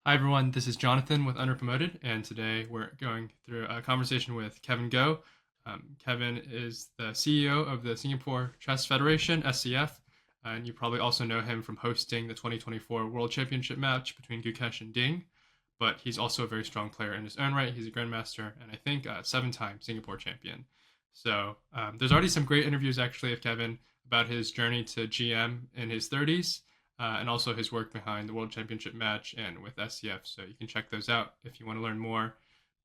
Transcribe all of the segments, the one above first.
Hi, everyone. This is Jonathan with Underpromoted, and today we're going through a conversation with Kevin Go. Kevin is the CEO of the Singapore Chess Federation, SCF, and you probably also know him from hosting the 2024 World Championship match between Gukesh and Ding. But he's also a very strong player in his own right. He's a grandmaster, and I think a seven-time Singapore champion. So there's already some great interviews actually of Kevin about his journey to GM in his 30s and also his work behind the World Championship match and with SCF. So you can check those out if you want to learn more.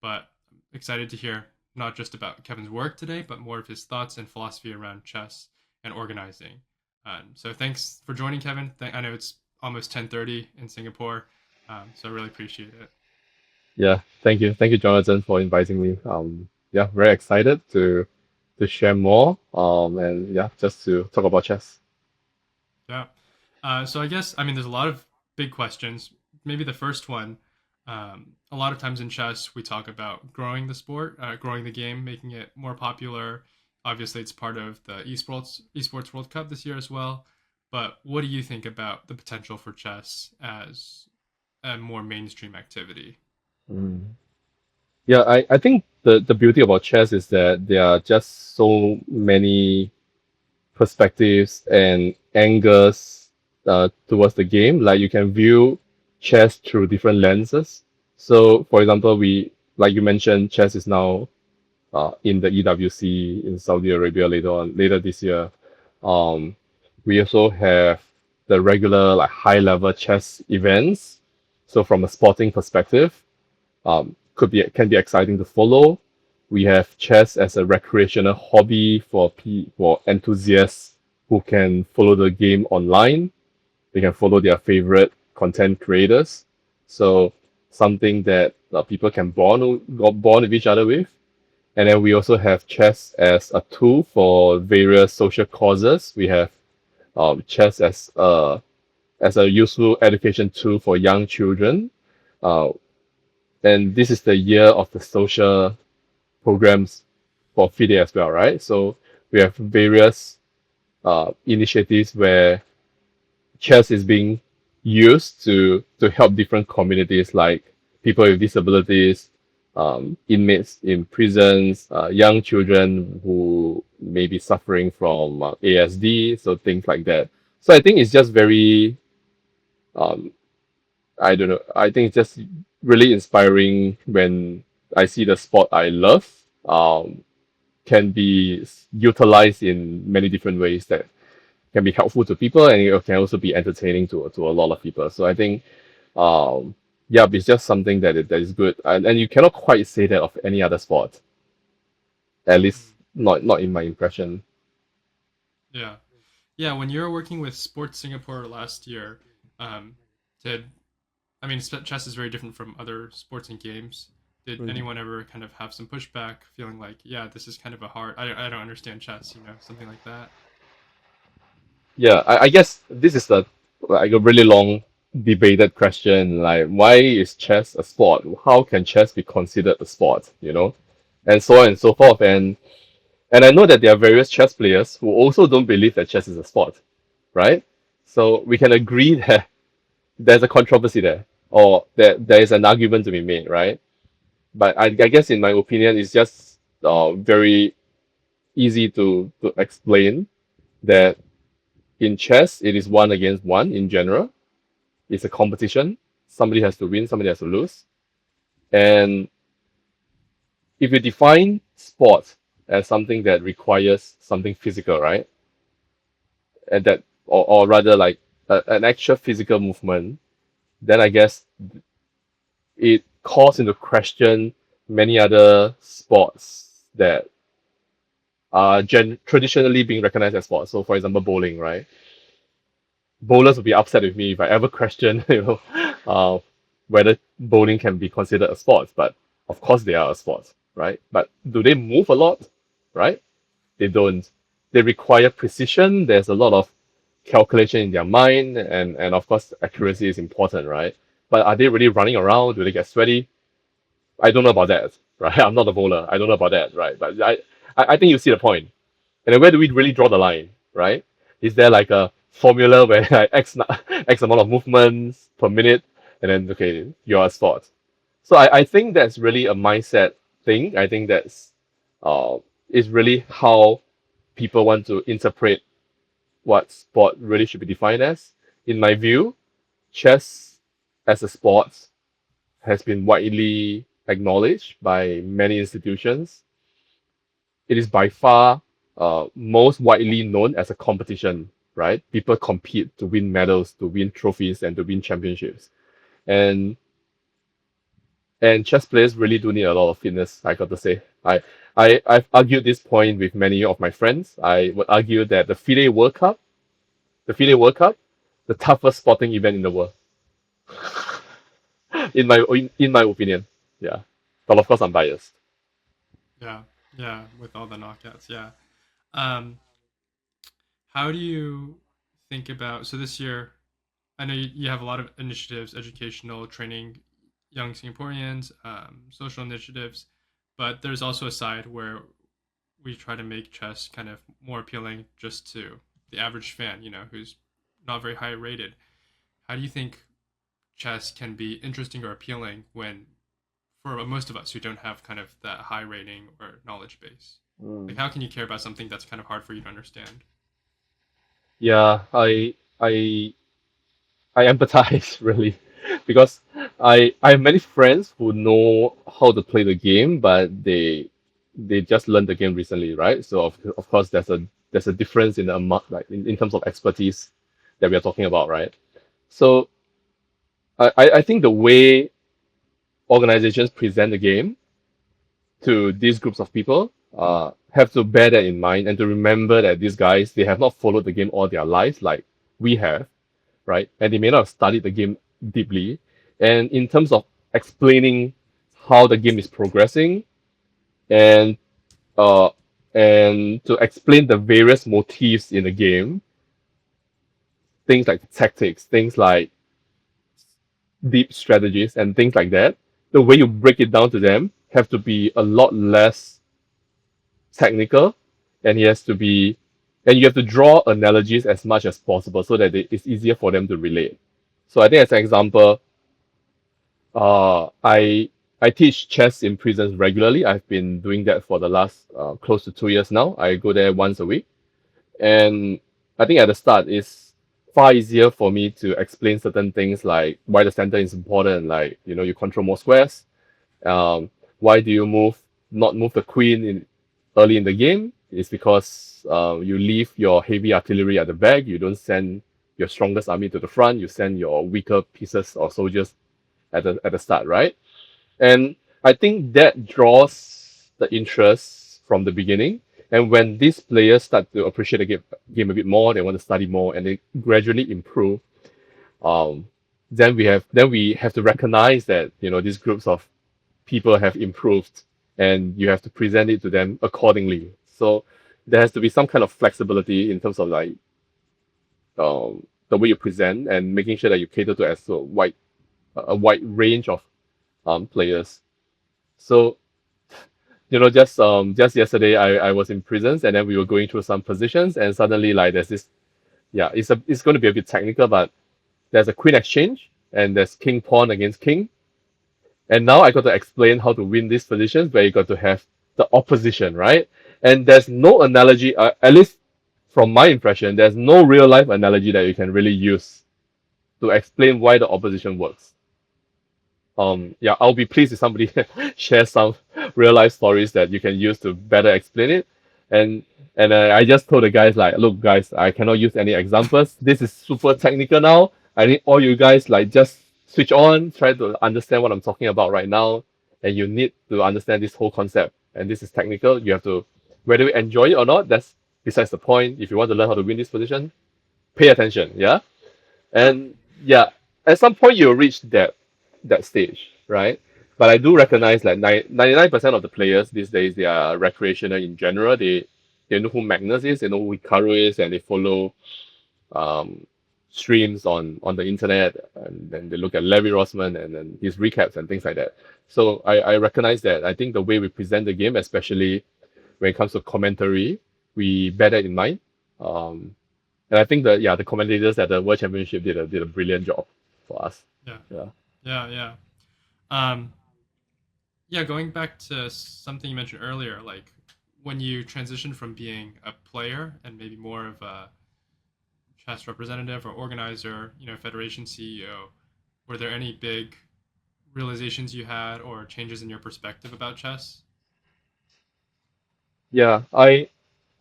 But I'm excited to hear not just about Kevin's work today, but more of his thoughts and philosophy around chess and organizing. So thanks for joining, Kevin. I know it's almost 10:30 in Singapore, so I really appreciate it. Yeah, thank you, Jonathan, for inviting me. Yeah, very excited to share more. And yeah, just to talk about chess. Yeah. So I guess there's a lot of big questions. Maybe the first one. A lot of times in chess, we talk about growing the sport, growing the game, making it more popular. Obviously, it's part of the esports World Cup this year as well. But what do you think about the potential for chess as a more mainstream activity? Mm. Yeah, I think the beauty about chess is that there are just so many perspectives and angles towards the game. Like you can view chess through different lenses. So, for example, like you mentioned, chess is now in the EWC in Saudi Arabia later this year. Um, we also have the regular like high level chess events. So from a sporting perspective, can be exciting to follow. We have chess as a recreational hobby for enthusiasts who can follow the game online. They can follow their favorite content creators. So something that people can bond with each other with. And then we also have chess as a tool for various social causes. We have chess as a useful education tool for young children. Uh, and this is the year of the social programs for FIDE as well, right? So we have various initiatives where chess is being used to help different communities like people with disabilities, inmates in prisons, young children who may be suffering from ASD, so things like that. So I think it's just very, um, I don't know, I think it's just really inspiring when I see the sport I love can be utilized in many different ways that can be helpful to people and it can also be entertaining to a lot of people. So I think um yeah, it's just something that is good. And you cannot quite say that of any other sport. At least Mhm. not in my impression. Yeah. Yeah, when you were working with Sports Singapore last year, um, did chess is very different from other sports and games. Did Mm. anyone ever kind of have some pushback, feeling like, yeah, this is kind of a hard, I don't understand chess, something like that? Yeah, I guess this is like a really long debated question. Like, why is chess a sport? How can chess be considered a sport? And so on and so forth. And I know that there are various chess players who also don't believe that chess is a sport, right? So we can agree that there's a controversy there, or that there is an argument to be made, right? But I guess, in my opinion, it's just very easy to explain that in chess, it is one against one in general. It's a competition. Somebody has to win, somebody has to lose. And if you define sport as something that requires something physical, right? And that, or rather, like an actual physical movement, then I guess it calls into question many other sports that are traditionally being recognized as sports. So, for example, bowling, right? Bowlers would be upset with me if I ever question, whether bowling can be considered a sport. But of course, they are a sport, right? But do they move a lot, right? They don't. They require precision. There's a lot of calculation in their mind, and of course, accuracy is important, right? But are they really running around? Do they get sweaty? I don't know about that, right? I'm not a bowler. I don't know about that, right? But I think you see the point. And then where do we really draw the line, right? Is there like a formula where like X amount of movements per minute and then okay, you're a sport. So I think that's really a mindset thing. I think that's uh is really how people want to interpret what sport really should be defined as. In my view, chess as a sport has been widely acknowledged by many institutions. It is by far most widely known as a competition, right? People compete to win medals, to win trophies, and to win championships. And chess players really do need a lot of fitness, I got to say. I've argued this point with many of my friends. I would argue that the FIDE World Cup, the toughest sporting event in the world, in my opinion. Yeah, but of course I'm biased. Yeah, yeah, with all the knockouts. Yeah. Um, how do you think about so this year? I know you have a lot of initiatives, educational, training young Singaporeans, social initiatives, but there's also a side where we try to make chess kind of more appealing just to the average fan, who's not very high rated. How do you think chess can be interesting or appealing when for most of us who don't have kind of that high rating or knowledge base? Like, Mm. how can you care about something that's kind of hard for you to understand? Yeah, I empathize really because I have many friends who know how to play the game, but they just learned the game recently, right? So of course there's a difference in the amount, like in terms of expertise that we are talking about, right? So I think the way organizations present the game to these groups of people have to bear that in mind and to remember that these guys they have not followed the game all their lives like we have, right? And they may not have studied the game deeply. And in terms of explaining how the game is progressing and uh and to explain the various motifs in the game, things like tactics, things like deep strategies and things like that, the way you break it down to them have to be a lot less technical, and he has to be and you have to draw analogies as much as possible so that it's easier for them to relate. So I think as an example, uh, I I teach chess in prisons regularly. I've been doing that for the last close to 2 years now. I go there once a week, and I think at the start it's far easier for me to explain certain things like why the center is important, like you control more squares. Um, why do you not move the queen in early in the game? It's because you leave your heavy artillery at the back. You don't send your strongest army to the front. You send your weaker pieces or soldiers at the start, right? And I think that draws the interest from the beginning. And when these players start to appreciate the game a bit more, they want to study more, and they gradually improve. Um, then we have to recognize that these groups of people have improved, and you have to present it to them accordingly. So there has to be some kind of flexibility in terms of like the way you present and making sure that you cater to as a wide range of players. So just yesterday I was in prisons and then we were going through some positions and suddenly like there's this yeah it's going to be a bit technical, but there's a queen exchange and there's king pawn against king, and now I got to explain how to win these positions where you got to have the opposition, right? And there's no analogy, at least from my impression, there's no real life analogy that you can really use to explain why the opposition works. Yeah, I'll be pleased if somebody shares some real life stories that you can use to better explain it. And I just told the guys like, look, guys, I cannot use any examples. This is super technical now. I need all you guys like just switch on, try to understand what I'm talking about right now, and you need to understand this whole concept. And this is technical. You have to, whether you enjoy it or not, that's besides the point. If you want to learn how to win this position, pay attention. Yeah, and yeah, at some point you'll reach that stage, right? But I do recognize like 99% of the players these days they are recreational in general. They know who Magnus is, they know who Hikaru is, and they follow um, streams on the internet, and then they look at Larry Rossman and then his recaps and things like that. So I recognize that. I think the way we present the game, especially when it comes to commentary, we bear that in mind. Um, and I think the commentators at the World Championship did a brilliant job for us. Yeah. Yeah. Yeah, yeah. Um, yeah, going back to something you mentioned earlier, like when you transitioned from being a player and maybe more of a chess representative or organizer, federation CEO, were there any big realizations you had or changes in your perspective about chess? Yeah, I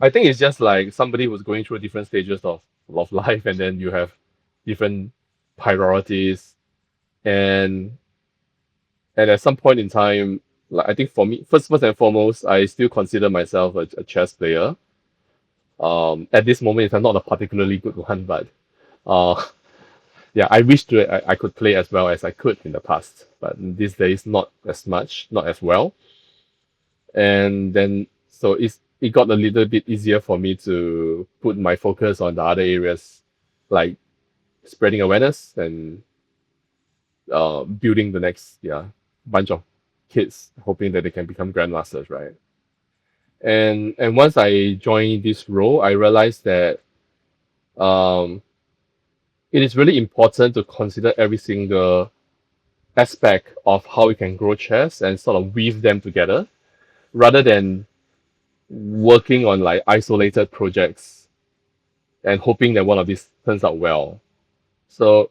think it's just like somebody who's going through different stages of life, and then you have different priorities, and and at some point in time, like I think for me, first and foremost, I still consider myself a chess player. At this moment, if I'm not a particularly good one, but uh, yeah, I wish I could play as well as I could in the past, but these days not as much, not as well. And then so it got a little bit easier for me to put my focus on the other areas, like spreading awareness and building the next bunch of kids, hoping that they can become grandmasters, right? And once I joined this role, I realized that um, it is really important to consider every single aspect of how we can grow chess and sort of weave them together rather than working on like isolated projects and hoping that one of these turns out well. So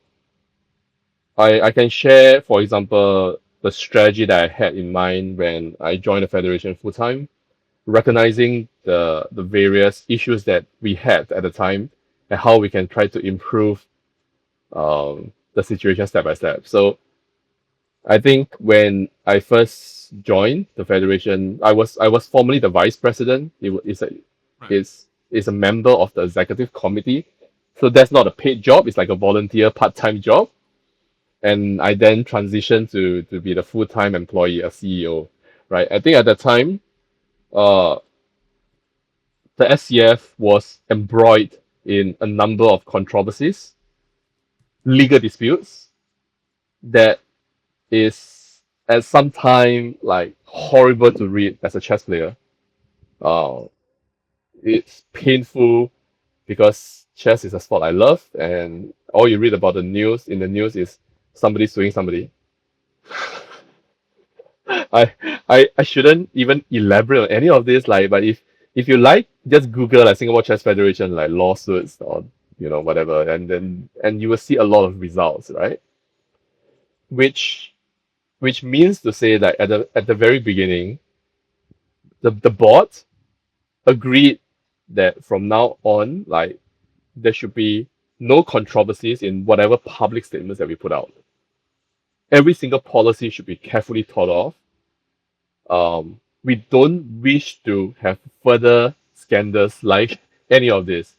I can share, for example, the strategy that I had in mind when I joined the Federation full time, recognizing the various issues that we had at the time and how we can try to improve the situation step by step. So I think when I first joined the Federation, I was formerly the vice president. Right. It's a member of the executive committee. So that's not a paid job, it's like a volunteer part-time job. And I then transitioned to be the full-time employee, a CEO. Right. I think at that time, uh the SCF was embroiled in a number of controversies, legal disputes that is at some time like horrible to read as a chess player. Uh, it's painful because chess is a sport I love, and all you read about the news is somebody suing somebody. I I shouldn't even elaborate on any of this, like, but if you like, just Google like Singapore Chess Federation like lawsuits or whatever, and you will see a lot of results, right? Which which means to say that at the very beginning, the board agreed that from now on, like there should be no controversies in whatever public statements that we put out. Every single policy should be carefully thought of. We don't wish to have further scandals like any of this.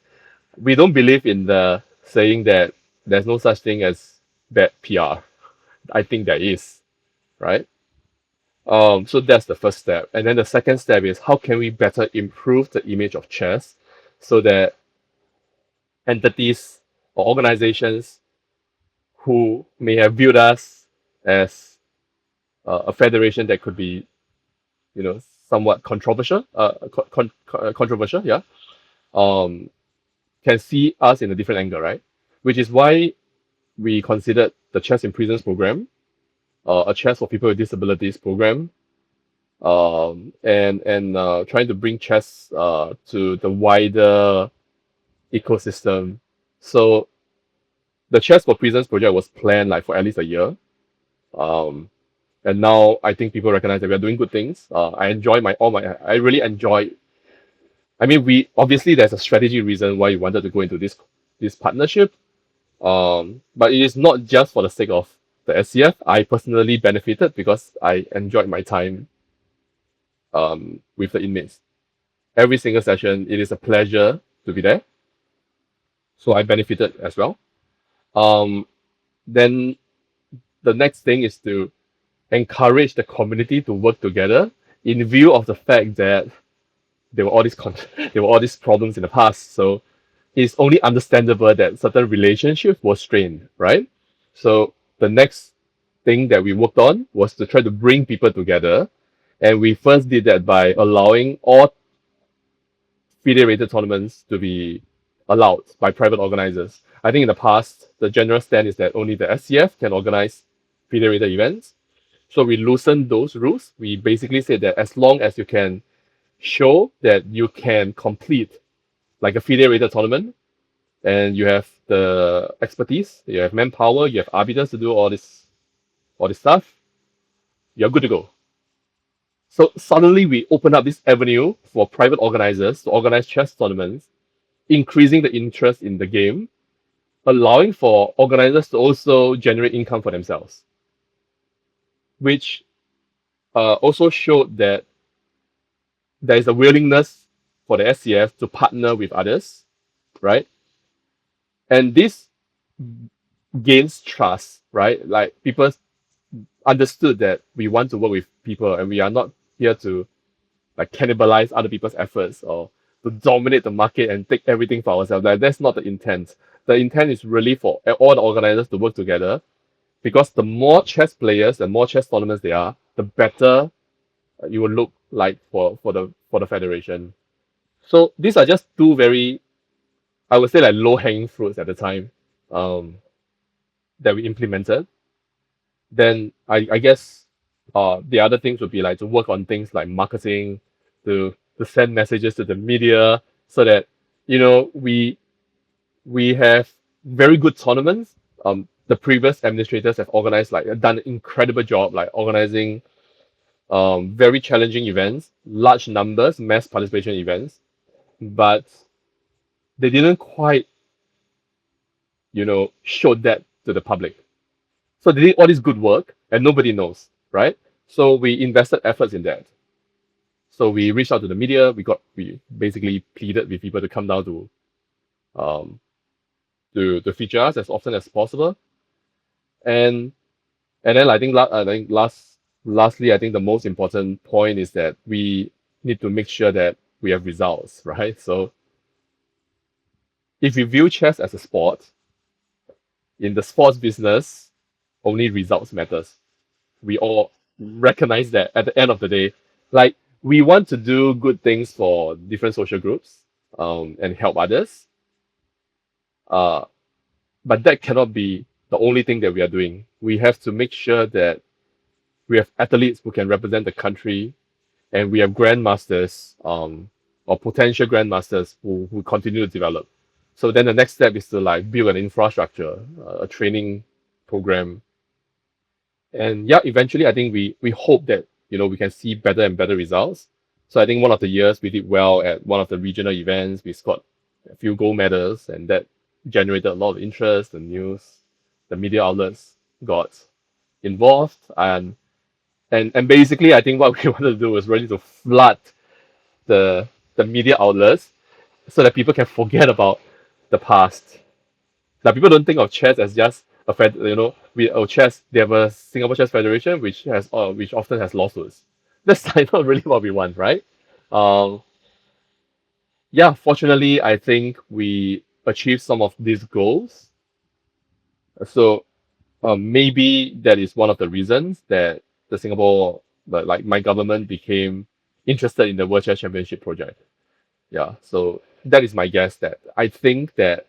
We don't believe in the saying that there's no such thing as bad PR. I think there is, right? So that's the first step. And then the second step is how can we better improve the image of chess so that entities or organizations who may have viewed us as a federation that could be, somewhat controversial, controversial, yeah, um, can see us in a different angle, right? Which is why we considered the Chess in Prisons program, a chess for people with disabilities program, and trying to bring chess to the wider ecosystem. So the Chess for Prisons project was planned like for at least a year. Um, and now I think people recognize that we are doing good things. I really enjoy. I mean, we obviously there's a strategy reason why we wanted to go into this partnership. But it is not just for the sake of the SCF. I personally benefited because I enjoyed my time with the inmates. Every single session, it is a pleasure to be there. So I benefited as well. Um, then the next thing is to encourage the community to work together in view of the fact that there were all these there were all these problems in the past. So it's only understandable that certain relationships were strained, right? So the next thing that we worked on was to try to bring people together. And we first did that by allowing all FIDE rated tournaments to be allowed by private organizers. I think in the past, the general stand is that only the SCF can organize FIDE events. So we loosened those rules. We basically said that as long as you can show that you can complete like a FIDE tournament and you have the expertise, you have manpower, you have arbiters to do all this stuff, you're good to go. So suddenly we open up this avenue for private organizers to organize chess tournaments, increasing the interest in the game, allowing for organizers to also generate income for themselves, which also showed that there is a willingness for the SCF to partner with others, right? And this gains trust, right? Like people understood that we want to work with people and we are not here to like cannibalize other people's efforts or to dominate the market and take everything for ourselves. Like that's not the intent. The intent is really for all the organizers to work together because the more chess players and more chess tournaments there are, the better you will look like for the federation. So these are just two very, I would say, like low hanging fruits at the time um, that we implemented. Then I guess the other things would be like to work on things like marketing, to send messages to the media so that we have very good tournaments. The previous administrators have organized like done an incredible job like organizing very challenging events, large numbers, mass participation events, but they didn't quite show that to the public. So they did all this good work and nobody knows, right? So we invested efforts in that. So we reached out to the media. We basically pleaded with people to come down um to feature us as often as possible. And then lastly, I think the most important point is that we need to make sure that we have results, right? So if you view chess as a sport, in the sports business, only results matters. We all recognize that at the end of the day, like we want to do good things for different social groups and help others. Uh, but that cannot be the only thing that we are doing. We have to make sure that we have athletes who can represent the country and we have grandmasters or potential grandmasters who continue to develop. So then the next step is to like build an infrastructure, a training program. And yeah, eventually I think we hope that we can see better and better results. So I think one of the years we did well at one of the regional events. We scored a few gold medals, and that generated a lot of interest. The news, the media outlets got involved, and basically I think what we wanted to do was really to flood the media outlets so that people can forget about the past. Now people don't think of chess as just a chess. They have a Singapore Chess Federation which often has lawsuits. That's like not really what we want, right? Um, yeah, fortunately, I think we achieved some of these goals. So maybe that is one of the reasons that like my government became interested in the World Chess Championship project. Yeah, so that is my guess that I think that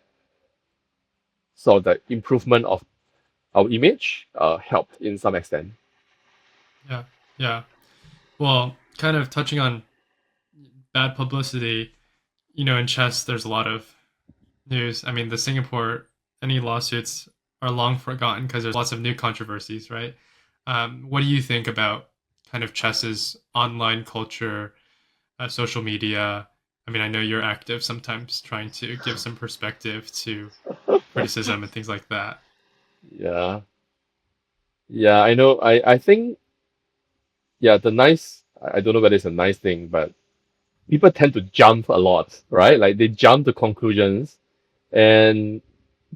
sort of the improvement of our image helped in some extent. Yeah, yeah. Well, kind of touching on bad publicity, in chess, there's a lot of news. I mean, the Singapore any lawsuits are long forgotten because there's lots of new controversies, right? What do you think about kind of chess's online culture, social media? I mean, I know you're active sometimes trying to give some perspective to criticism and things like that. Yeah, yeah, I know. I think yeah, I don't know whether it's a nice thing, but people tend to jump a lot, right? Like they jump to conclusions, and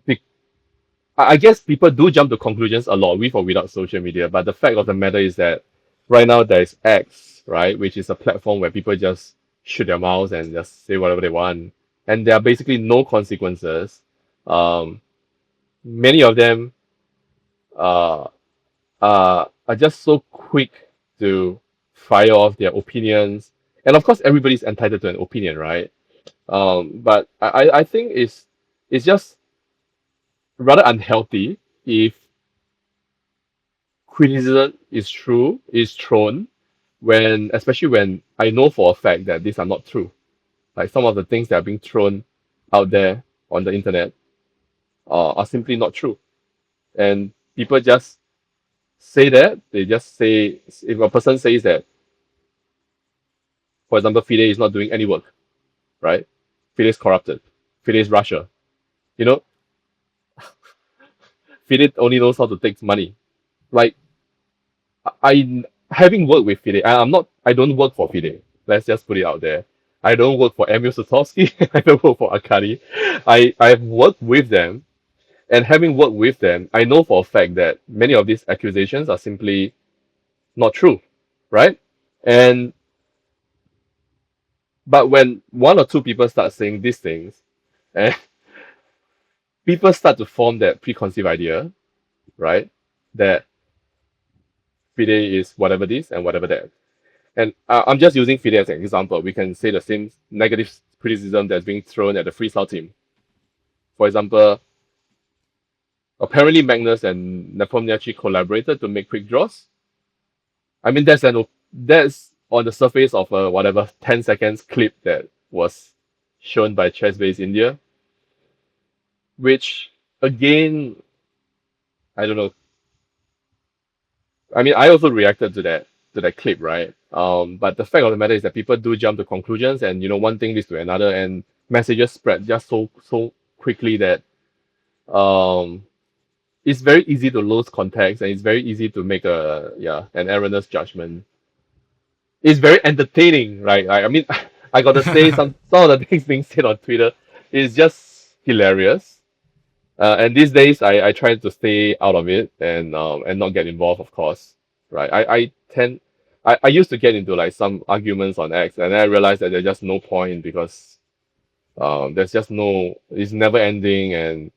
be, I guess people do jump to conclusions a lot with or without social media. But the fact of the matter is that right now there is X, right, which is a platform where people just shoot their mouths and just say whatever they want, and there are basically no consequences. Um, Many of them uh, are just so quick to fire off their opinions, and of course everybody's entitled to an opinion, right? But I think it's just rather unhealthy if criticism is thrown when, especially when I know for a fact that these are not true. Like some of the things that are being thrown out there on the internet are simply not true. And people just say that, they just say, if a person says that, for example, FIDE is not doing any work, right? FIDE is corrupted. FIDE is Russia. You know, FIDE only knows how to take money. Like, I having worked with FIDE, I don't work for FIDE. Let's just put it out there. I don't work for Emil Sotowski. I don't work for Akari. I've worked with them, and having worked with them, I know for a fact that many of these accusations are simply not true, right? And but when one or two people start saying these things, and people start to form that preconceived idea, right? That FIDE is whatever this and whatever that. And I'm just using FIDE as an example. We can say the same negative criticism that's being thrown at the freestyle team. For example, apparently Magnus and Nepomniachtchi collaborated to make quick draws. I mean, that's on the surface of a whatever 10 seconds clip that was shown by Chessbase India, which again, I don't know. I mean, I also reacted to that clip, right? But the fact of the matter is that people do jump to conclusions, and one thing leads to another, and messages spread just so quickly that um, it's very easy to lose context, and it's very easy to make an erroneous judgment. It's very entertaining, right? I mean, I gotta say some of the things being said on Twitter is just hilarious. And these days, I try to stay out of it and not get involved, of course, right? I used to get into like some arguments on X, and then I realized that there's just no point because there's just no, it's never ending,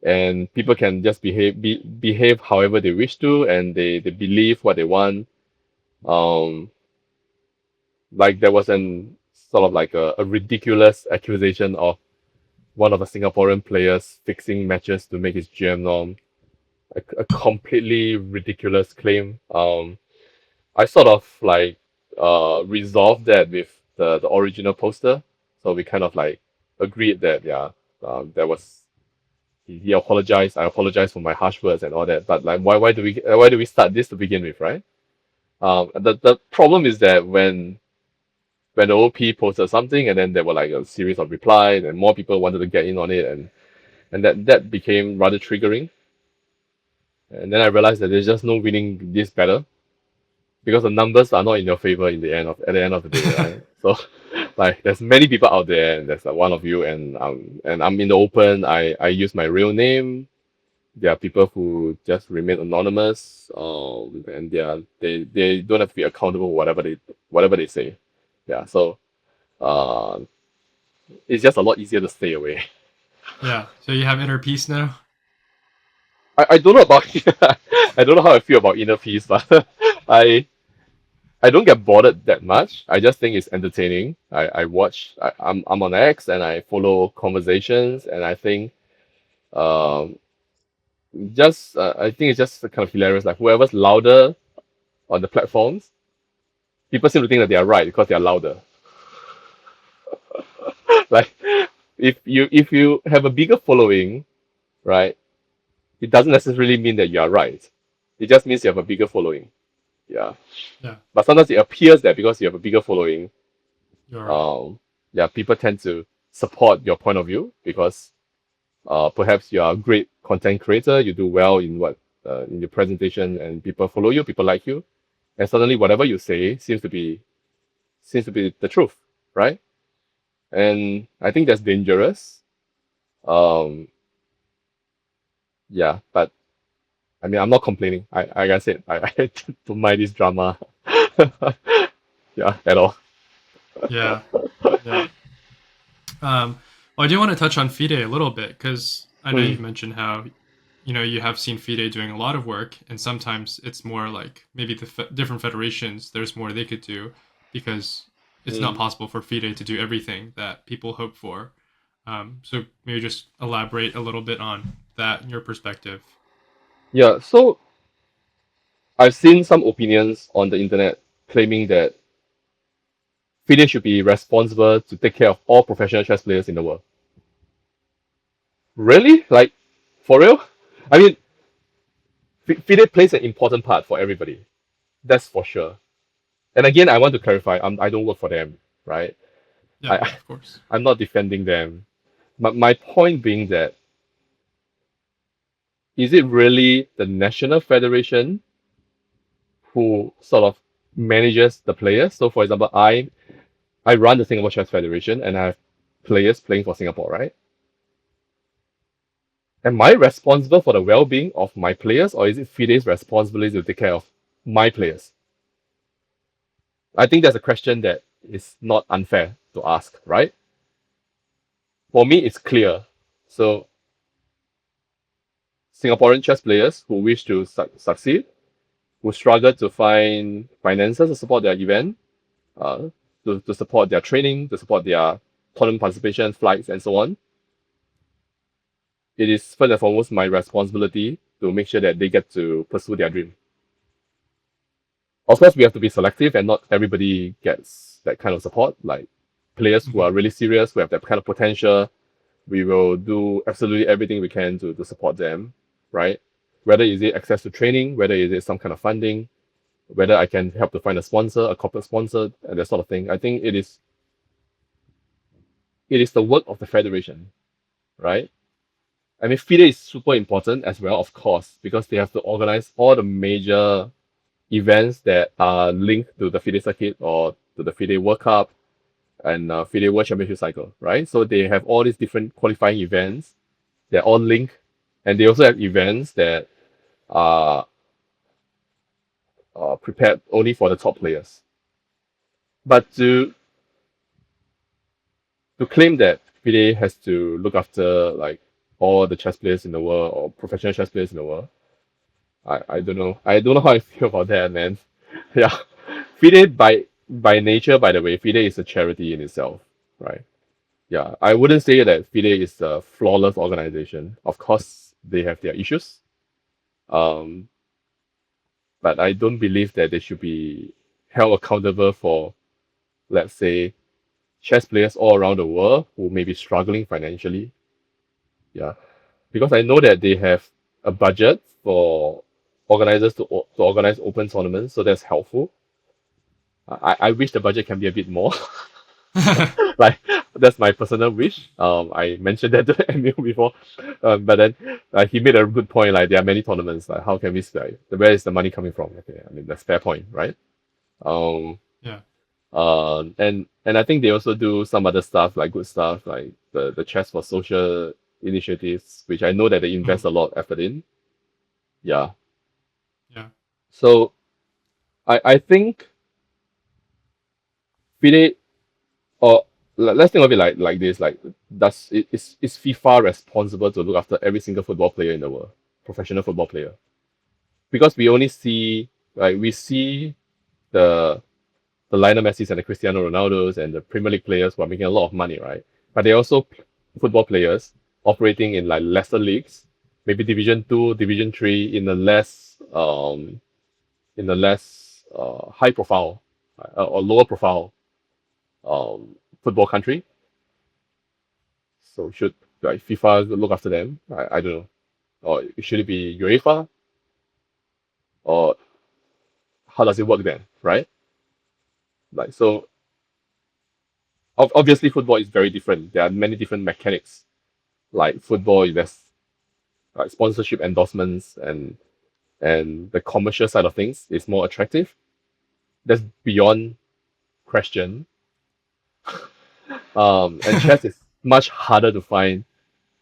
and people can just behave however they wish to, and they believe what they want. Um, like there was an sort of like a ridiculous accusation of one of the Singaporean players fixing matches to make his GM norm. A completely ridiculous claim. I sort of like resolved that with the original poster. So we kind of like agreed that there was he apologized. I apologized for my harsh words and all that. But like why do we start this to begin with, right? The problem is that when the OP posted something and then there were like a series of replies and more people wanted to get in on it, and that became rather triggering. And then I realized that there's just no winning this battle because the numbers are not in your favor at the end of the day, right? So like there's many people out there, and there's like one of you, and I'm in the open. I use my real name. There are people who just remain anonymous, and they don't have to be accountable for whatever they say. Yeah, so uh, it's just a lot easier to stay away. Yeah. So you have inner peace now? I don't know about I don't know how I feel about inner peace, but I I don't get bothered that much. I just think it's entertaining. I'm on X and I follow conversations, and I think um just I think it's just kind of hilarious. Like whoever's louder on the platforms, people seem to think that they are right because they are louder. Like if you have a bigger following, right, it doesn't necessarily mean that you are right. It just means you have a bigger following. Yeah. Yeah. But sometimes it appears that because you have a bigger following, You're right. yeah, people tend to support your point of view because perhaps you are a great content creator, you do well in your presentation, and people follow you, people like you, and suddenly whatever you say seems to be the truth, right? And I think that's dangerous. Um, yeah, but I mean, I'm not complaining. Like I said, I don't mind this drama, yeah, at all. Yeah. Yeah. Well, I do want to touch on FIDE a little bit because I know Mm, you've mentioned how you have seen FIDE doing a lot of work, and sometimes it's more like maybe the different federations. There's more they could do because it's not mm. possible for FIDE to do everything that people hope for. So maybe just elaborate a little bit on that in your perspective. Yeah, so I've seen some opinions on the internet claiming that FIDE should be responsible to take care of all professional chess players in the world. Really? Like, for real? I mean, FIDE plays an important part for everybody. That's for sure. And again, I want to clarify, I don't work for them, right? Yeah, I, yeah, of course. I'm not defending them. But my point being that, is it really the national federation who sort of manages the players? So, for example, I run the Singapore Chess Federation and I have players playing for Singapore, right? Am I responsible for the well-being of my players, or is it FIDE's responsibility to take care of my players? I think that's a question that is not unfair to ask, right? For me, it's clear. So, Singaporean chess players who wish to succeed, who struggle to find finances to support their event, uh, to support their training, to support their tournament participation, flights, and so on, it is first and foremost my responsibility to make sure that they get to pursue their dream. Of course, we have to be selective, and not everybody gets that kind of support. Like players who are really serious, who have that kind of potential, we will do absolutely everything we can to support them, right? Whether is it access to training, whether is it some kind of funding, whether I can help to find a sponsor, a corporate sponsor, and that sort of thing. I think it is the work of the federation, right? I mean, FIDE is super important as well, of course, because they have to organize all the major events that are linked to the FIDE circuit or to the FIDE World Cup and FIDE World Championship cycle, right? So they have all these different qualifying events. They're all linked, and they also have events that are prepared only for the top players. But to claim that FIDE has to look after like all the chess players in the world or professional chess players in the world, I don't know. I don't know how I feel about that, man. Yeah, FIDE by nature, by the way, FIDE is a charity in itself, right? Yeah, I wouldn't say that FIDE is a flawless organization. Of course, they have their issues, um, but I don't believe that they should be held accountable for, let's say, chess players all around the world who may be struggling financially. Yeah, because I know that they have a budget for organizers to organize open tournaments, so that's helpful. I wish the budget can be a bit more. Like that's my personal wish. I mentioned that to Emil before, but then he made a good point. Like there are many tournaments. Like how can we spend? Where is the money coming from? Okay, I mean that's fair point, right? Um, Yeah. and I think they also do some other stuff like good stuff like the chess for social initiatives, which I know that they invest a lot of effort in. Yeah. Yeah. So I think FIDE or let's think of it like this, like is FIFA responsible to look after every single football player in the world, professional football player? Because we only see like we see the Lionel Messi's and the Cristiano Ronaldos and the Premier League players who are making a lot of money, right? But they also football players operating in like lesser leagues, maybe Division 2, Division 3 in the less high profile or lower profile football country. So should like FIFA look after them? I don't know. Or should it be UEFA? Or how does it work then, right? Like so obviously football is very different. There are many different mechanics. Like football, there's like sponsorship endorsements and the commercial side of things is more attractive. That's beyond question. And chess is much harder to find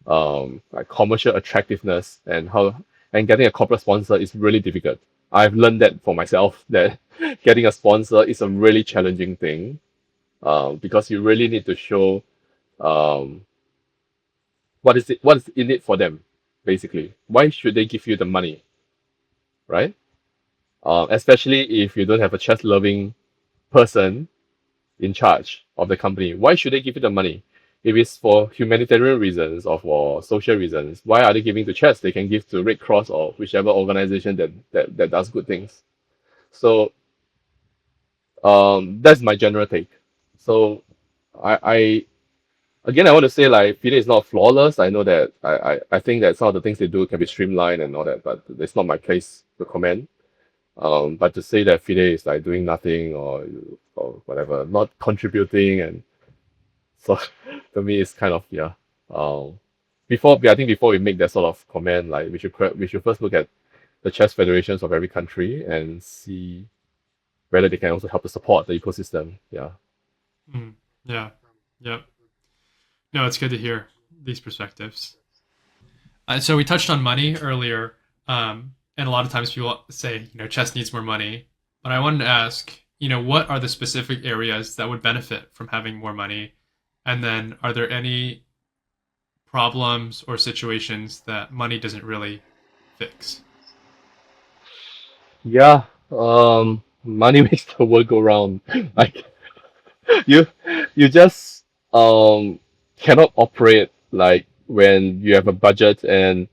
like commercial attractiveness and getting a corporate sponsor is really difficult. I've learned that for myself that getting a sponsor is a really challenging thing because you really need to show um, what is in it for them, basically. Why should they give you the money, right? Especially if you don't have a chess loving person in charge of the company. Why should they give you the money? if it's for humanitarian reasons or for social reasons, why are they giving to chess? They can give to Red Cross or whichever organization that does good things. So that's my general take. So I again I want to say like FIDE is not flawless. I know that I think that some of the things they do can be streamlined and all that, but it's not my place to comment. But to say that FIDE is like doing nothing or whatever, not contributing, and so to me it's kind of yeah. I think before we make that sort of comment, like we should first look at the chess federations of every country and see whether they can also help to support the ecosystem. Yeah. Mm, yeah. Yep. No, it's good to hear these perspectives. So we touched on money earlier, and a lot of times people say, chess needs more money. But I wanted to ask, what are the specific areas that would benefit from having more money? And then, are there any problems or situations that money doesn't really fix? Yeah. Money makes the world go round. Like you you just cannot operate like when you have a budget and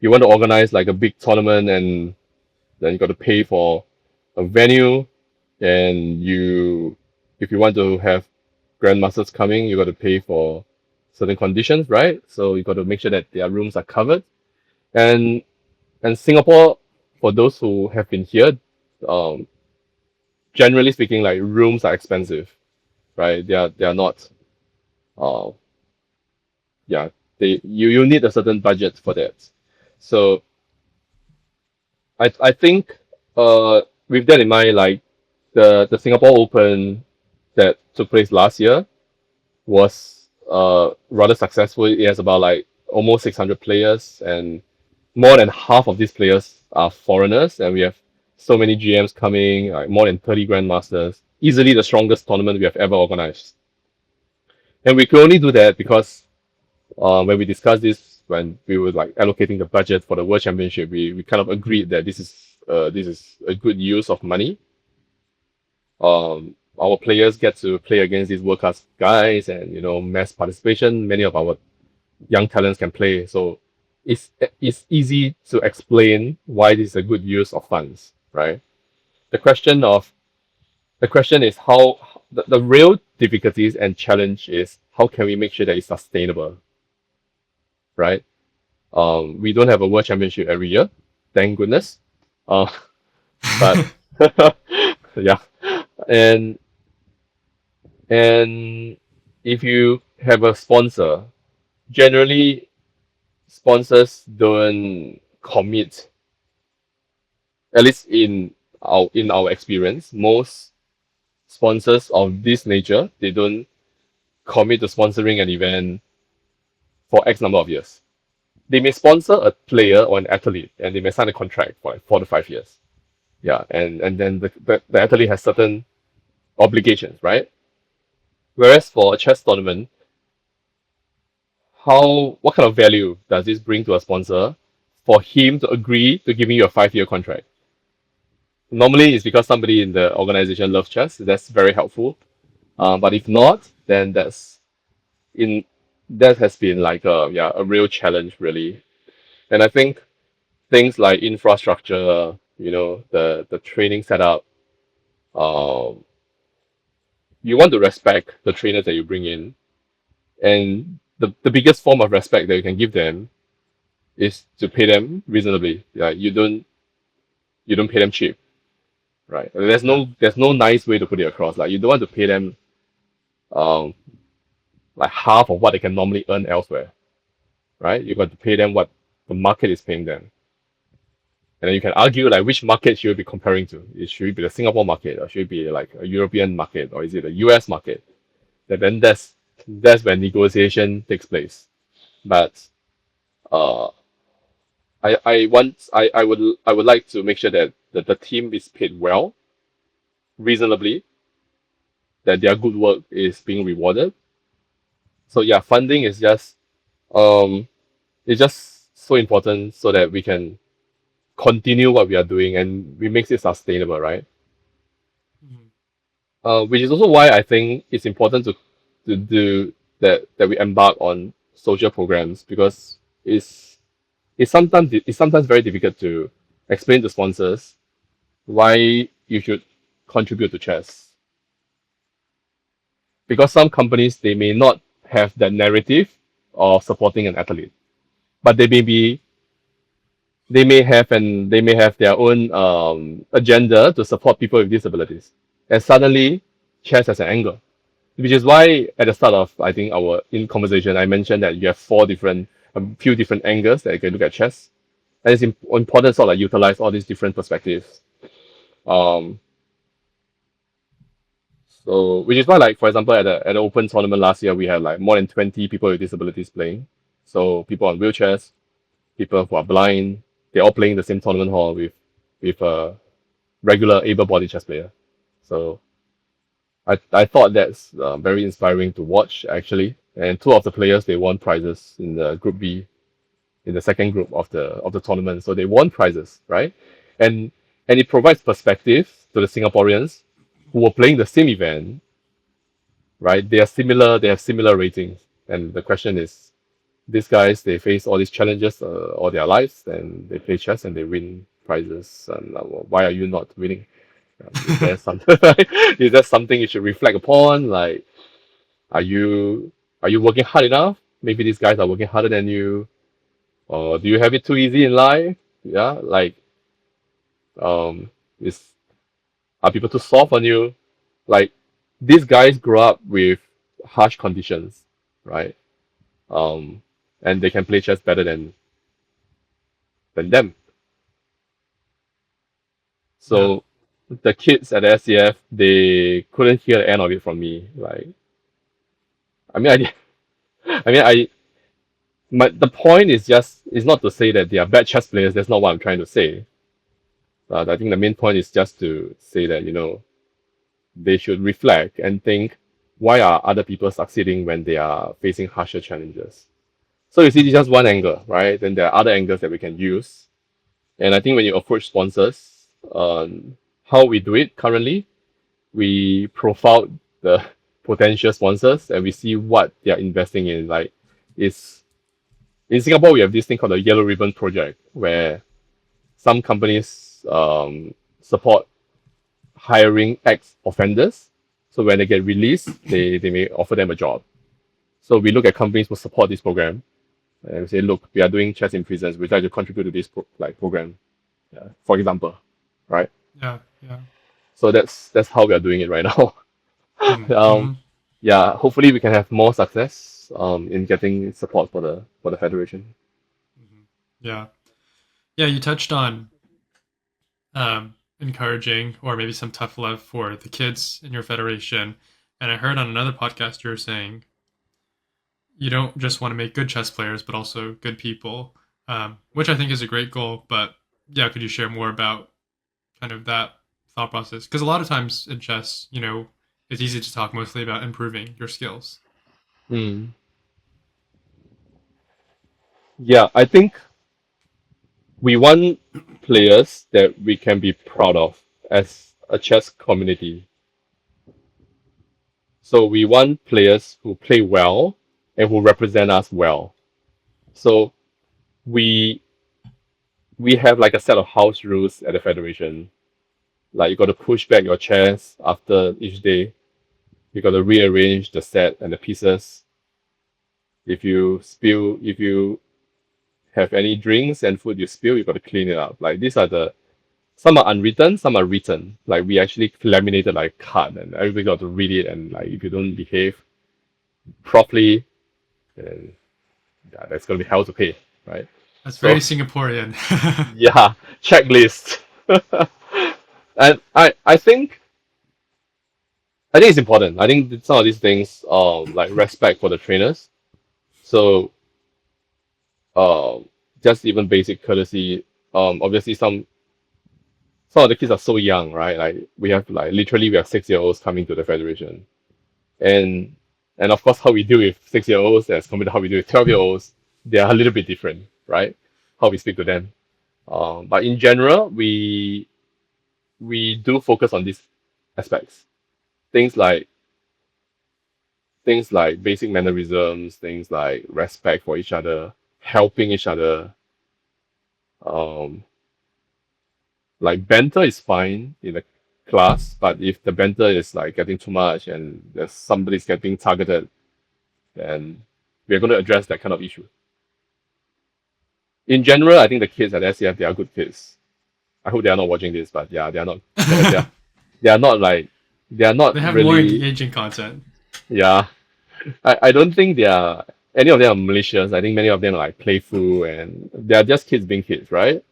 you want to organize like a big tournament, and then you got to pay for a venue, and if you want to have grandmasters coming, you got to pay for certain conditions, right? So you got to make sure that their rooms are covered. And Singapore, for those who have been here, um, generally speaking, like rooms are expensive, right? They are not. Uh, yeah, you need a certain budget for that. So I think with that in mind, like the Singapore Open that took place last year was rather successful. It has about like almost 600 players, and more than half of these players are foreigners, and we have so many GMs coming, like more than 30 grandmasters, easily the strongest tournament we have ever organized. And we could only do that because when we discussed this, when we were like allocating the budget for the World Championship, we kind of agreed that this is a good use of money. Our players get to play against these world class guys, and mass participation. Many of our young talents can play, so it's easy to explain why this is a good use of funds, right? The question of the question is how the real difficulties and challenge is how can we make sure that it's sustainable, right? We don't have a world championship every year, thank goodness. Uh, but yeah, and and if you have a sponsor, generally sponsors don't commit. At least in our experience, most sponsors of this nature, they don't commit to sponsoring an event for X number of years. They may sponsor a player or an athlete, and they may sign a contract for like 4 to 5 years. Yeah, and then the athlete has certain obligations, right? Whereas for a chess tournament, what kind of value does this bring to a sponsor for him to agree to giving you a 5 year contract? Normally, it's because somebody in the organization loves chess. That's very helpful. But if not, then in that has been like a real challenge really. And I think things like infrastructure, the training setup, um, you want to respect the trainers that you bring in, and the biggest form of respect that you can give them is to pay them reasonably. Yeah, you don't pay them cheap, right? Yeah. There's no nice way to put it across. Like you don't want to pay them um like half of what they can normally earn elsewhere, right? You got to pay them what the market is paying them. And then you can argue like which market should you be comparing to? Should it be the Singapore market, or should it be like a European market, or is it a US market? And then that's when negotiation takes place. But uh I would like to make sure that the team is paid well, reasonably, that their good work is being rewarded. So yeah, funding is just um it's just so important so that we can continue what we are doing and we makes it sustainable, right? Mhm. Which is also why I think it's important to that we embark on social programs because it's sometimes very difficult to explain to sponsors why you should contribute to chess because some companies they may not have that narrative of supporting an athlete, but they may have their own agenda to support people with disabilities, and suddenly chess has an angle, which is why at the start of I think our in conversation I mentioned that you have a few different angles that you can look at chess, and it's important to sort of utilize all these different perspectives. Um, so which is why like for example at the open tournament last year we had like more than 20 people with disabilities playing, so people on wheelchairs, people who are blind, they're all playing the same tournament hall with a regular able-bodied chess player. So I thought that's very inspiring to watch actually. And two of the players they won prizes in the group B, in the second group of the tournament. So they won prizes, right? And and it provides perspective to the Singaporeans who were playing the same event, right? They are similar. They have similar ratings. And the question is, these guys they face all these challenges all their lives, and they play chess and they win prizes. And why are you not winning? Is there something is there something you should reflect upon? Like, are you are you working hard enough? Maybe these guys are working harder than you, or do you have it too easy in life? Yeah, like is are people too soft on you? Like these guys grow up with harsh conditions, right? Um, and they can play chess better than them. Yeah. So the kids at the SCF, they couldn't hear the end of it from me. Like, I mean, I mean, the point is not to say that they are bad chess players. That's not what I'm trying to say. But I think the main point is just to say that they should reflect and think, why are other people succeeding when they are facing harsher challenges? So you see, this is just one angle, right? Then there are other angles that we can use. And I think when you approach sponsors, how we do it currently, we profile the potential sponsors and we see what they are investing in. Like, is in Singapore we have this thing called the Yellow Ribbon Project, where some companies support hiring ex offenders. So when they get released, they may offer them a job. So we look at companies who support this program and we say, look, we are doing chess in prisons. We'd like to contribute to this program, for example, right? Yeah. Yeah. So that's how we are doing it right now. um, Mm-hmm. yeah, hopefully we can have more success in getting support for the federation. Hmm. Yeah. Yeah. You touched on encouraging or maybe some tough love for the kids in your federation. And I heard on another podcast you were saying you don't just want to make good chess players, but also good people, which I think is a great goal. But yeah, could you share more about kind of that thought process? Because a lot of times in chess, it's easy to talk mostly about improving your skills. Hmm. Yeah, I think we want players that we can be proud of as a chess community. So we want players who play well and who represent us well. So we we have like a set of house rules at the federation. Like you got to push back your chairs after each day. You got to rearrange the set and the pieces. If you have any drinks and food you spill, you got to clean it up. Like these are the some are unwritten, some are written. Like we actually laminated like a card, and everybody got to read it. And like if you don't behave properly, then yeah, that's gonna be hell to pay, right? That's very So Singaporean. yeah, checklist. And I think it's important. I think some of these things, like respect for the trainers. So, um, just even basic courtesy. Obviously, some of the kids are so young, right? Like we have like literally we have 6-year-olds coming to the federation, and and of course how we deal with 6-year-olds as compared to how we deal with 12-year-olds, they are a little bit different, right? How we speak to them. But in general, we do focus on these aspects. Things like things like basic mannerisms, things like respect for each other, helping each other. Um, like banter is fine in a class, but if the banter is like getting too much and there's somebody's getting targeted, then we're going to address that kind of issue. In general, I think the kids at SCF, they are good kids. I hope they are not watching this, but yeah, they are not. They are not like they are not They have more really. engaging content. Yeah, I don't think they are any of them are malicious. I think many of them are like playful and they are just kids being kids, right?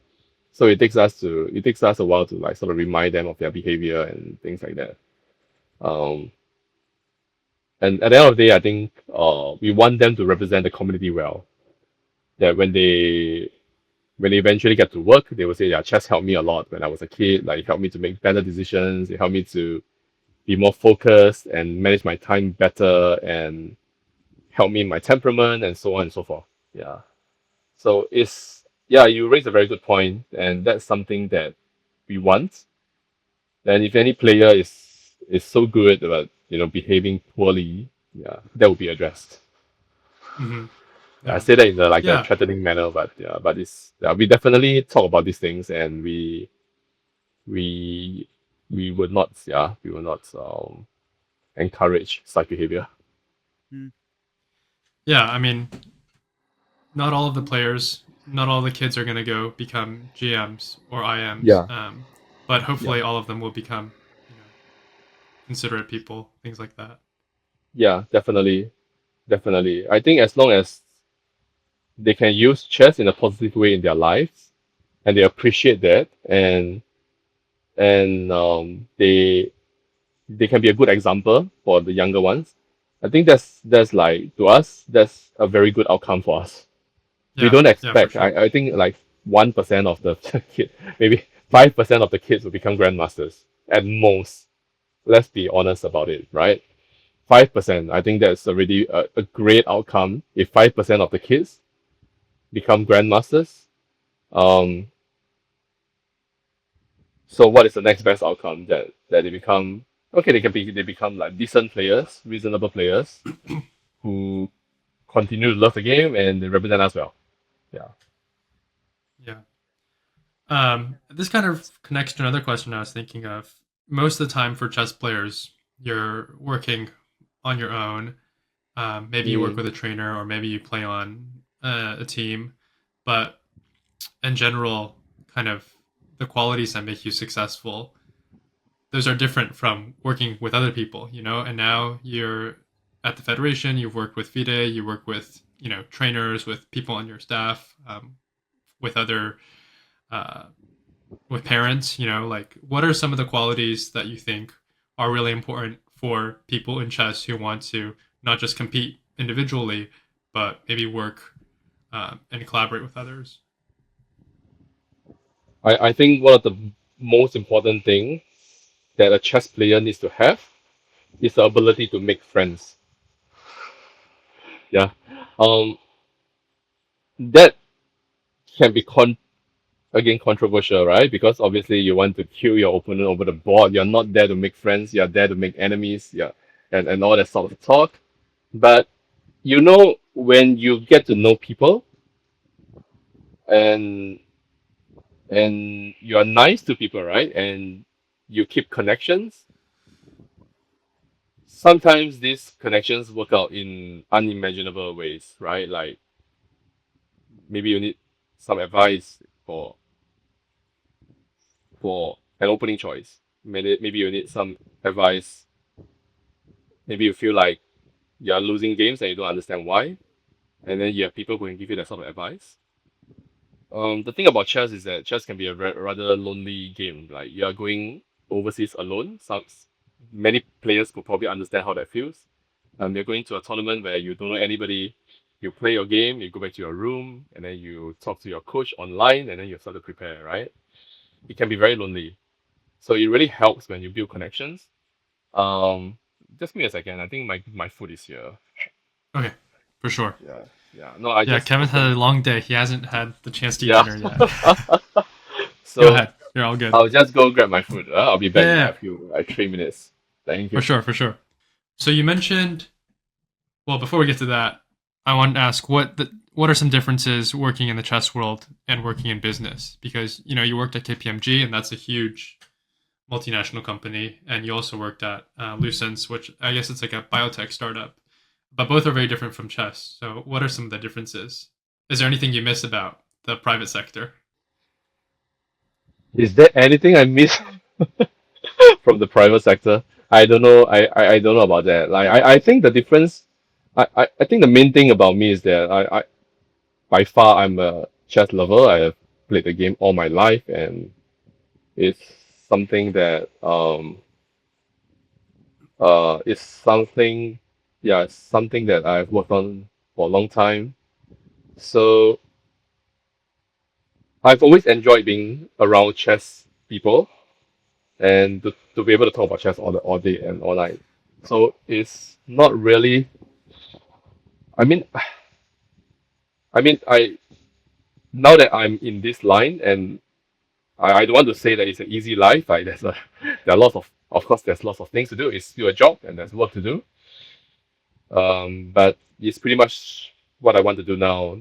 So it takes us a while to like sort of remind them of their behavior and things like that. Um, and at the end of the day, I think we want them to represent the community well. That when they eventually get to work, they will say, "Yeah, chess helped me a lot when I was a kid. Like, it helped me to make better decisions. It helped me to be more focused and manage my time better and help me in my temperament and so on and so forth." Yeah. So it's yeah, you raise a very good point, and that's something that we want. And if any player is so good about behaving poorly, yeah, that will be addressed. Hmm. I Yeah. say that in the like a Yeah. threatening manner, but yeah, but it's yeah, we definitely talk about these things, and we we will not encourage such behavior. Mm. Yeah. I mean, not all of the players, not all the kids are going to go become GMs or IMs, Yeah, but yeah, hopefully all of them will become, considerate people, things like that. yeah, definitely, definitely. I think as long as they can use chess in a positive way in their lives, and they appreciate that, and they can be a good example for the younger ones. I think that's like to us that's a very good outcome for us. We Yeah. don't Yeah, for expect. sure. I think like 1% of the kid, maybe 5% of the kids will become grandmasters at most. Let's be honest about it, right? 5%. I think that's already a great outcome if 5% of the kids become grandmasters. Um, so what is the next best outcome that they become? Okay, they become like decent players, reasonable players who continue to love the game and they represent us well. Yeah. Yeah. This kind of connects to another question I was thinking of. Most of the time for chess players, you're working on your own. Maybe you work Mm. with a trainer, or maybe you play on a team. But in general, kind of the qualities that make you successful, those are different from working with other people, And now you're at the federation. You've worked with FIDE. You work with trainers, with people on your staff, with other uh, with parents, like what are some of the qualities that you think are really important for people in chess who want to not just compete individually, but maybe work and collaborate with others? I think one of the most important thing that a chess player needs to have is the ability to make friends. Yeah. Um, that can be again controversial, right? Because obviously you want to kill your opponent over the board. You're not there to make friends. You're there to make enemies. Yeah, and all that sort of talk. But when you get to know people and you are nice to people, right? And you keep connections. Sometimes these connections work out in unimaginable ways, right? Like maybe you need some advice for an opening choice. Maybe you need some advice. Maybe you feel like you're losing games and you don't understand why, and then you have people who can give you that sort of advice. The thing about chess is that chess can be a rather lonely game. Like you are going overseas alone. Many players could probably understand how that feels. You're going to a tournament where you don't know anybody. You play your game, you go back to your room, and then you talk to your coach online, and then you start to prepare. Right? It can be very lonely. So it really helps when you build connections. Um, just give me a second. I think my food is here. Okay, for sure. Yeah, yeah. No, I Yeah, just Kevin had opened. a long day. He hasn't had the chance to eat Yeah. dinner yet. Go So ahead. You're all good. I'll just go grab my food. I'll be Yeah, back in yeah, like yeah, a few, like 3 minutes. Thank for you. sure, for sure. So you mentioned Well, before we get to that, I want to ask what are some differences working in the chess world and working in business? Because you worked at KPMG, and that's a huge multinational company, and you also worked at Lucence, which I guess it's like a biotech startup. But both are very different from chess. So, what are some of the differences? Is there anything you miss about the private sector? Is there anything I miss from the private sector? I don't know. I don't know about that. Like I think the difference. I think the main thing about me is that I by far I'm a chess lover. I have played the game all my life, and it's something that it's something, yeah, it's something that I've worked on for a long time. So I've always enjoyed being around chess people and to be able to talk about chess all day and all night. So it's not really. I mean, I now that I'm in this line, and I don't want to say that it's an easy life. Like there are lots of course, there's lots of things to do. It's still a job and there's work to do. But it's pretty much what I want to do now.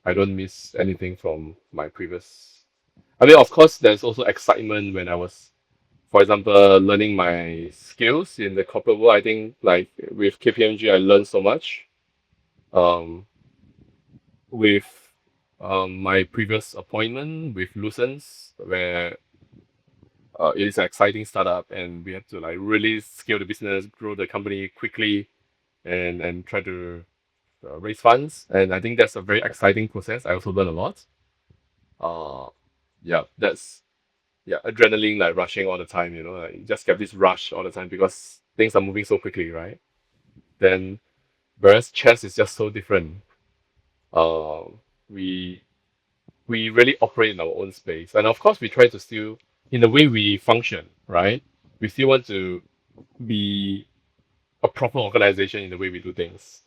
I don't miss anything from my previous. I mean, of course, there's also excitement when I was, for example, learning my skills in the corporate world. I think like with KPMG, I learned so much. Um, with my previous appointment with Lucence, where it is an exciting startup, and we have to like really scale the business, grow the company quickly, and try to raise funds. And I think that's a very exciting process. I also learned a lot. Uh, yeah, that's yeah, adrenaline like rushing all the time. Like you just get this rush all the time because things are moving so quickly, right? Then whereas chess is just so different. Uh, we we really operate in our own space, and of course we try to still, in the way we function, right? We still want to be a proper organization in the way we do things.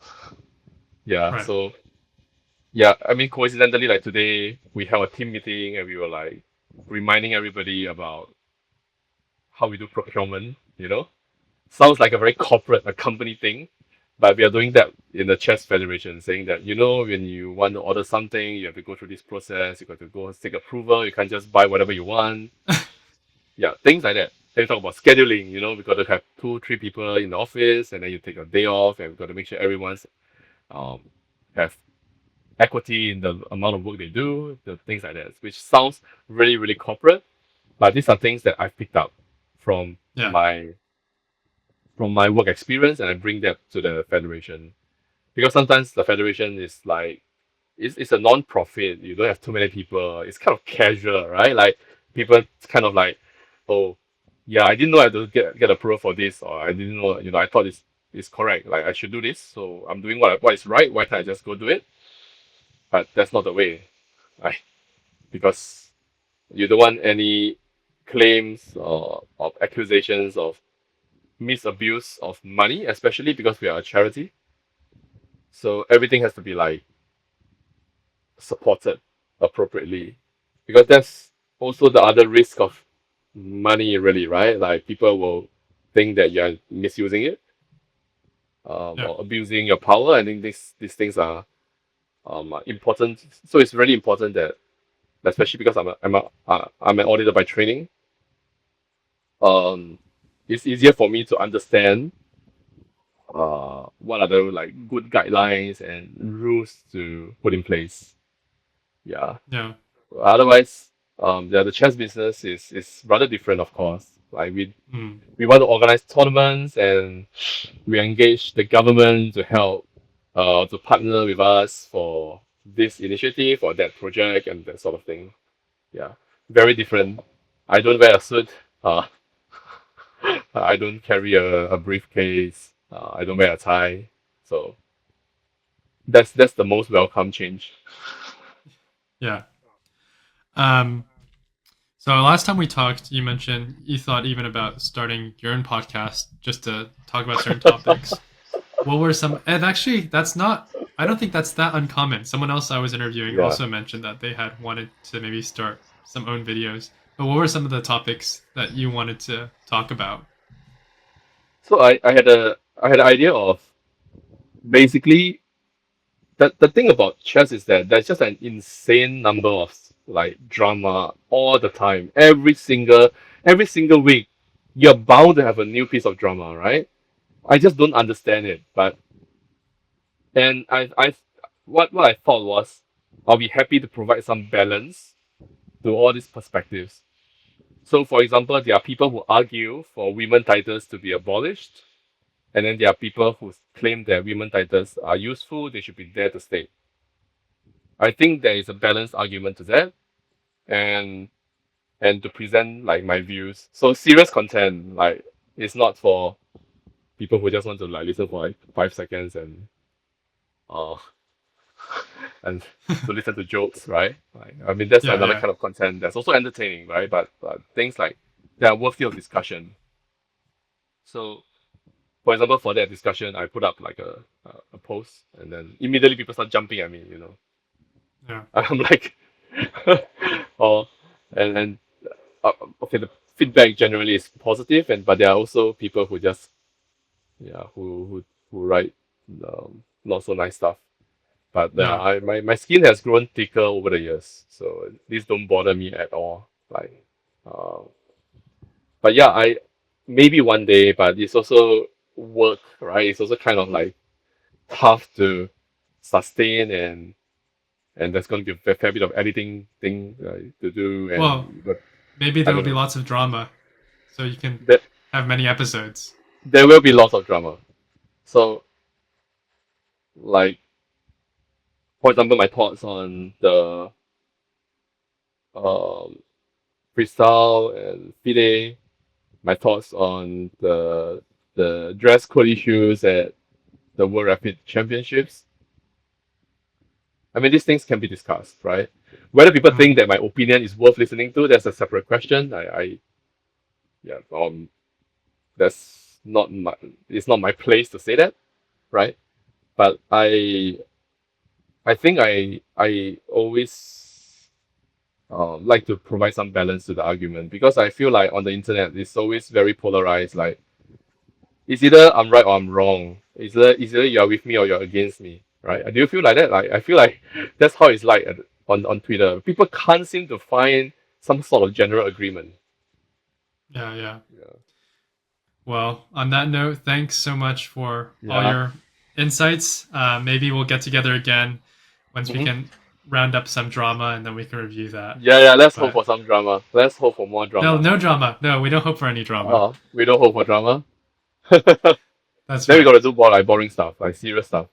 Yeah, Right. so yeah, I mean, coincidentally, like today, we held a team meeting and we were like reminding everybody about how we do procurement, Sounds like a very corporate, a company thing, but we are doing that in the chess federation, saying that, when you want to order something, you have to go through this process, you got to go seek approval, you can't just buy whatever you want. Yeah, things like that. Then we talk about scheduling, we got to have two, three people in the office, and then you take a day off, and we got to make sure everyone's um, have equity in the amount of work they do, the things like that, which sounds really, really corporate. But these are things that I've picked up from Yeah. my from my work experience, and I bring that to the federation. Because sometimes the federation is like it's a non-profit. You don't have too many people. It's kind of casual, right? Like people kind of like, oh, yeah, I didn't know I had to get approval for this, or I didn't know, I thought it's correct. Like I should do this, so I'm doing what is right. Why can't I just go do it? But that's not the way, right? Because you don't want any claims or of accusations of misabuse of money, especially because we are a charity. So everything has to be like supported appropriately, because that's also the other risk of money, really, right? Like people will think that you're misusing it, Yeah. or abusing your power. I think these things are important. So it's really important that, especially because I'm an auditor by training, um, it's easier for me to understand what are the like good guidelines and rules to put in place. Yeah. Yeah. Otherwise, yeah, the chess business is rather different, of course. Like Mm. we want to organize tournaments, and we engage the government to help, to partner with us for this initiative or that project and that sort of thing. Yeah, very different. I don't wear a suit. Uh, I don't carry a briefcase. I don't wear a tie. So that's the most welcome change. Yeah. Um, so last time we talked, you mentioned you thought even about starting your own podcast just to talk about certain topics. What were some? And actually, that's not. I don't think that's that uncommon. Someone else I was interviewing Yeah. also mentioned that they had wanted to maybe start some own videos. But what were some of the topics that you wanted to talk about? So I had an idea of basically the thing about chess is that there's just an insane number of like drama all the time. Every single week, you're bound to have a new piece of drama, right? I just don't understand it. But and what I thought was I'll be happy to provide some balance to all these perspectives. So, for example, there are people who argue for women titles to be abolished, and then there are people who claim that women titles are useful, they should be there to stay. I think there is a balanced argument to that, and to present like my views. So serious content, like it's not for people who just want to like listen for like 5 seconds uh and to listen to jokes, right? Like, I mean that's Yeah, another yeah, kind of content that's also entertaining, right? But things like that are worthy of discussion. So for example, for that discussion, I put up like a post, and then immediately people start jumping at me. yeah, I'm like, oh, and uh, okay, the feedback generally is positive, but there are also people who just yeah who write not so nice stuff. But yeah. my skin has grown thicker over the years, so these don't bother me at all. Like, uh, but yeah, I maybe one day, but it's also work, right? It's also kind of like tough to sustain, and there's going to be a fair bit of editing thing to do, Well, and but maybe I there will don't be know. lots of drama, so you can There have many episodes. there will be lots of drama. So like for example, my thoughts on the um, freestyle and FIDE, my thoughts on the dress code issues at the World Rapid Championships. I mean, these things can be discussed, right? Whether people Mm. think that my opinion is worth listening to, that's a separate question. Yeah, that's not my, it's not my place to say that, right? But I think I always like to provide some balance to the argument because I feel like on the internet it's always very polarized. Like it's either I'm right or I'm wrong. It's either you're with me or you're against me, right? Do you feel like that? Like I feel like that's how it's like on Twitter. People can't seem to find some sort of general agreement. Yeah, yeah. Yeah. Well, on that note, thanks so much for all Yeah. your insights. Maybe we'll get together again once we Hmm. can round up some drama and then we can review that. Yeah, yeah. Let's hope But for some drama. Let's hope for more no, drama. no drama. No, we don't hope for any drama. We don't hope for drama. That's Then we got right. to do more like boring stuff, like serious stuff.